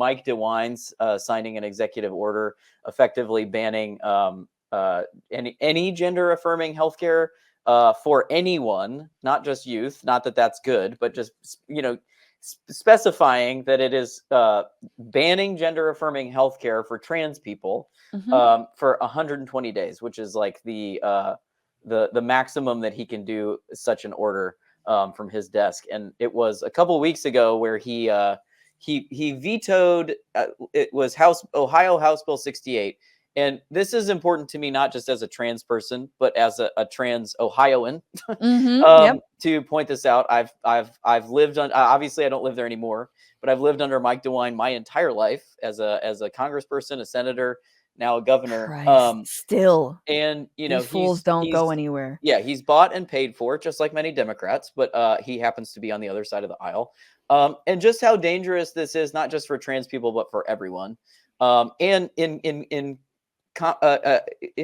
Mike DeWine's signing an executive order effectively banning any gender affirming healthcare for anyone, not just youth. Not that that's good, but just, specifying that it is banning gender affirming healthcare for trans people for 120 days, which is like the maximum that he can do such an order from his desk. And it was a couple weeks ago where he vetoed. It was Ohio House Bill 68. And this is important to me, not just as a trans person, but as a trans Ohioan. To point this out, I've lived on. Obviously, I don't live there anymore, but I've lived under Mike DeWine my entire life as a congressperson, a senator, now a governor. Still, and these fools don't go anywhere. Yeah, he's bought and paid for, just like many Democrats, but he happens to be on the other side of the aisle. And just how dangerous this is, not just for trans people, but for everyone. And in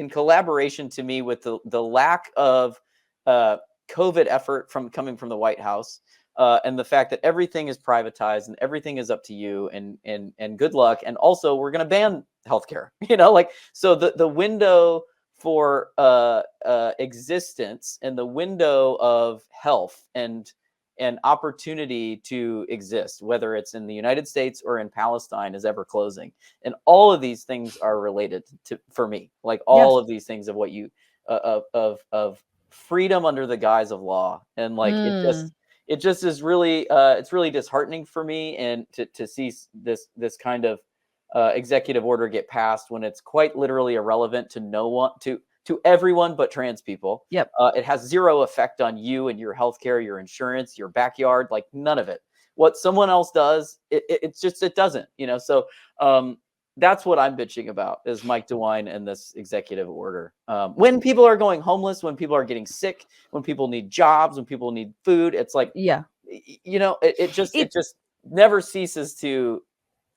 collaboration to me with the lack of COVID effort coming from the White House, and the fact that everything is privatized and everything is up to you, and good luck. And also, we're going to ban healthcare. So the window for existence and the window of health and opportunity to exist, whether it's in the United States or in Palestine, is ever closing. And all of these things are related for me, like all of these things of what you of freedom under the guise of law. And like it just is really it's really disheartening for me, and to see this kind of executive order get passed when it's quite literally irrelevant to no one, to everyone but trans people. It has zero effect on you and your healthcare, your insurance, your backyard, like none of it. What someone else does, it doesn't, So that's what I'm bitching about, is Mike DeWine and this executive order. When people are going homeless, when people are getting sick, when people need jobs, when people need food, it's like, it just never ceases to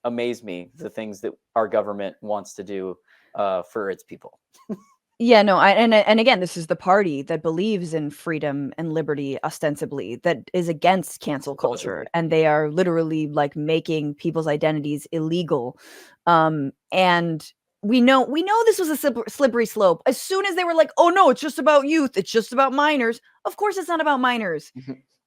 amaze me, the things that our government wants to do for its people. And again, this is the party that believes in freedom and liberty, ostensibly, that is against cancel culture, and they are literally like making people's identities illegal. And we know this was a slippery slope. As soon as they were like, oh no, it's just about youth, it's just about minors. Of course it's not about minors.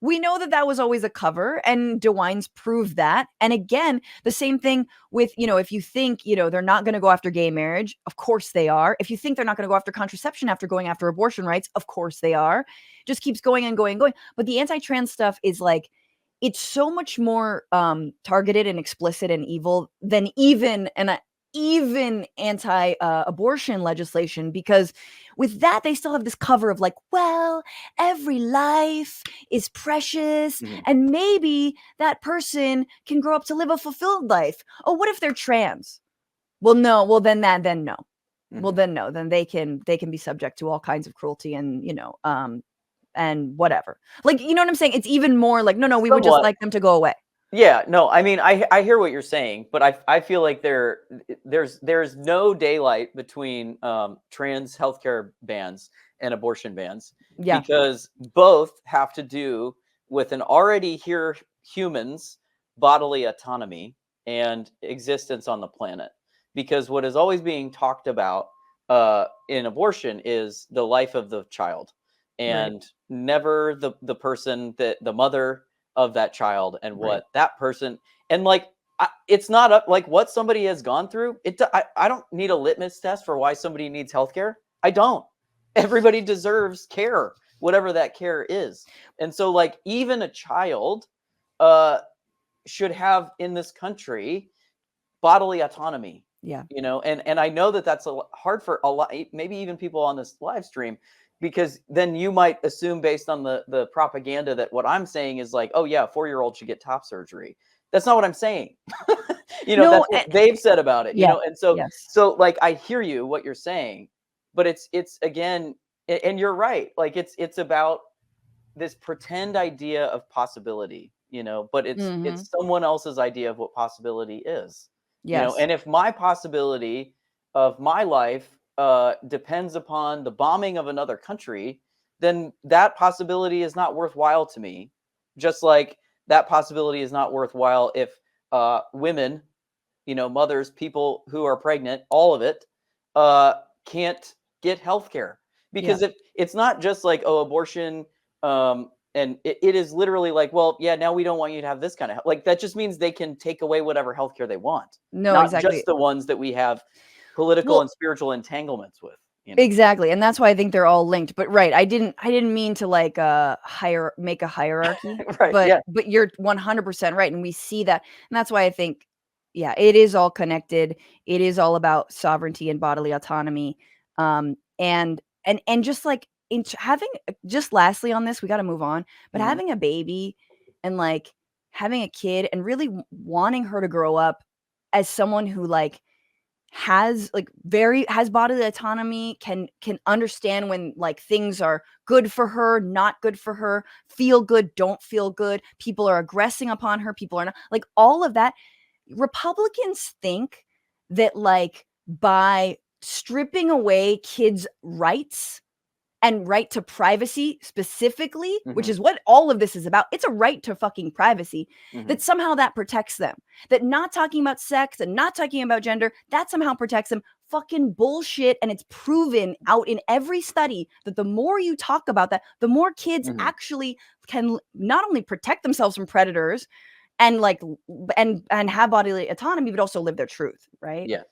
We know that was always a cover, and DeWine's proved that. And again, the same thing with, if you think, they're not going to go after gay marriage, of course they are. If you think they're not going to go after contraception after going after abortion rights, of course they are. Just keeps going and going and going. But the anti-trans stuff is like, it's so much more targeted and explicit and evil than even anti-abortion legislation, because with that they still have this cover of like, well, every life is precious, and maybe that person can grow up to live a fulfilled life. Oh, what if they're trans? Well, no. Well, then no. Well, then no. Then they can be subject to all kinds of cruelty and and whatever. Like, you know what I'm saying? It's even more like, no, we would just like them to go away. Yeah, no, I mean, I hear what you're saying, but I feel like there's no daylight between trans healthcare bans and abortion bans, because both have to do with an already here humans' bodily autonomy and existence on the planet. Because what is always being talked about in abortion is the life of the child, and never the person, that the mother of that child, and what that person, and like, it's not up like what somebody has gone through. I don't need a litmus test for why somebody needs healthcare. I don't. Everybody deserves care, whatever that care is. And so like, even a child should have in this country bodily autonomy. And I know that that's hard for a lot, maybe even people on this live stream, because then you might assume, based on the propaganda, that what I'm saying is like, oh yeah, a 4-year-old should get top surgery. That's not what I'm saying. That's what they've said about it. And so like, I hear you, what you're saying, but it's again, and you're right. Like, it's about this pretend idea of possibility, but it's someone else's idea of what possibility is. And if my possibility of my life depends upon the bombing of another country, then that possibility is not worthwhile to me. Just like that possibility is not worthwhile if women mothers, people who are pregnant, all of it, can't get healthcare. Because if it's not just like, oh, abortion, and it is literally like, well, yeah, now we don't want you to have this kind of like, that just means they can take away whatever healthcare they want. No, not exactly. just the ones that we have political and spiritual entanglements with. Exactly. And that's why I think they're all linked. But right, I didn't mean to like make a hierarchy. Right. But you're 100% right. And we see that. And that's why I think, yeah, it is all connected. It is all about sovereignty and bodily autonomy. And just like having, just lastly on this, we got to move on, but having a baby and like having a kid and really wanting her to grow up as someone who like has bodily autonomy, can understand when like things are good for her, not good for her, feel good, don't feel good, people are aggressing upon her, people are not, like all of that. Republicans think that like by stripping away kids' rights and right to privacy specifically, which is what all of this is about. It's a right to fucking privacy, that somehow that protects them. That not talking about sex and not talking about gender, that somehow protects them. Fucking bullshit. And it's proven out in every study that the more you talk about that, the more kids actually can not only protect themselves from predators and like and have bodily autonomy, but also live their truth, right? Yeah.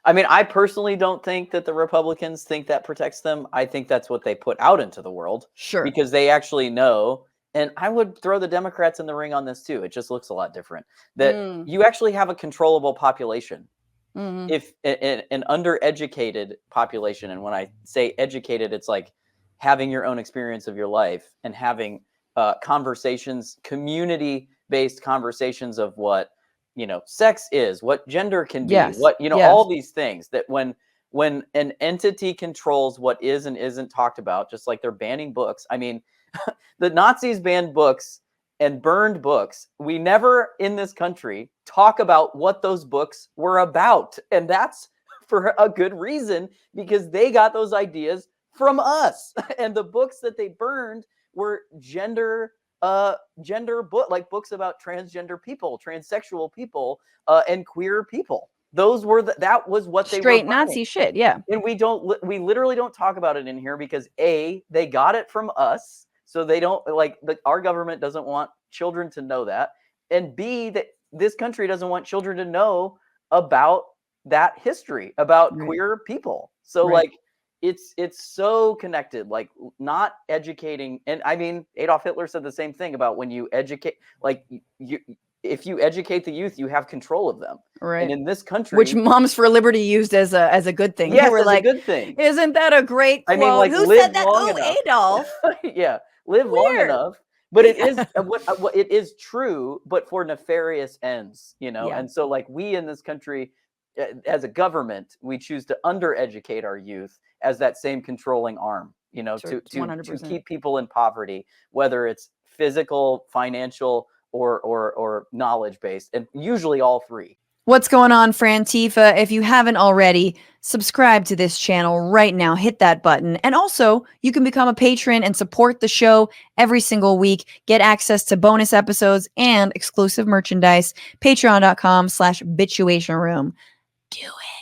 I mean, I personally don't think that the Republicans think that protects them. I think that's what they put out into the world. Sure. Because they actually know, and I would throw the Democrats in the ring on this too. It just looks a lot different. That you actually have a controllable population. If an undereducated population, and when I say educated, it's like having your own experience of your life and having conversations, community-based conversations of what sex is, what gender can be, what all these things, that when an entity controls what is and isn't talked about, just like they're banning books. I mean, the Nazis banned books and burned books. We never in this country talk about what those books were about. And that's for a good reason, because they got those ideas from us. And the books that they burned were gender book, like books about transgender people, transsexual people, and queer people. Those were that was what they straight were Nazi shit. Yeah. And we literally don't talk about it in here because A, they got it from us, so they don't our government doesn't want children to know that, and B, that this country doesn't want children to know about that history about queer people. So like it's so connected, like not educating. And I mean, Adolf Hitler said the same thing about when you educate, like if you educate the youth, you have control of them. Right. And in this country, which Moms for Liberty used as a good thing. Yes, they were like, a good thing. Isn't that a great quote? I mean, like, who said that? Oh, Adolf. Yeah, live long enough. But it is what it is true, but for nefarious ends, And so like we in this country, as a government, we choose to undereducate our youth as that same controlling arm, to keep people in poverty, whether it's physical, financial, or knowledge based, and usually all three. What's going on, Frantifa? If you haven't already, subscribe to this channel right now. Hit that button. And also, you can become a patron and support the show every single week. Get access to bonus episodes and exclusive merchandise. Patreon.com/Bitchuation Room. Do it.